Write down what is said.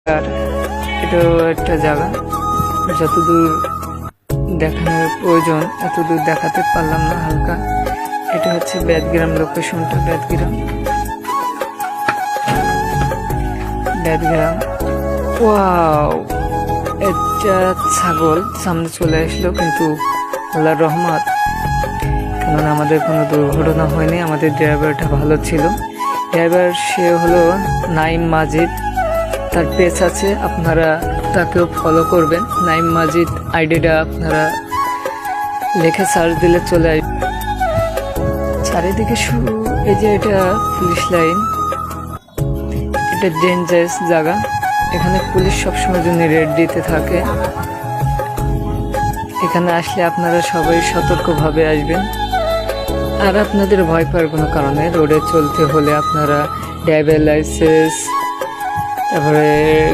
আর এটাও একটা জায়গা, যতদূর দেখানোর প্রয়োজন এতদূর দেখাতে পারলাম না। হালকা এটা হচ্ছে বেদগ্রাম লোকেশনটা, বেদগ্রাম। ওয়াও, একটা ছাগল সামনে চলে আসলো, কিন্তু আল্লাহর রহমত, কারণ আমাদের কোনো দুর্ঘটনা হয়নি। আমাদের ড্রাইভারটা ভালো ছিল। ড্রাইভার সে হলো নাইম মাজিদ, তার পেজ আছে, আপনারা তাকেও ফলো করবেন। নাইম মাজিদ আইডিটা আপনারা লেখে সার্চ দিলে চলে আসবে। চারিদিকে শুরু, এই যে এটা পুলিশ লাইন, এটা ডেঞ্জারাস জায়গা। এখানে পুলিশ সবসময় জন্য রেড দিতে থাকে। এখানে আসলে আপনারা সবাই সতর্কভাবে আসবেন, আর আপনাদের ভয় পাওয়ার কোনো কারণে। রোডে চলতে হলে আপনারা ড্রাইভার লাইসেন্স, তারপরে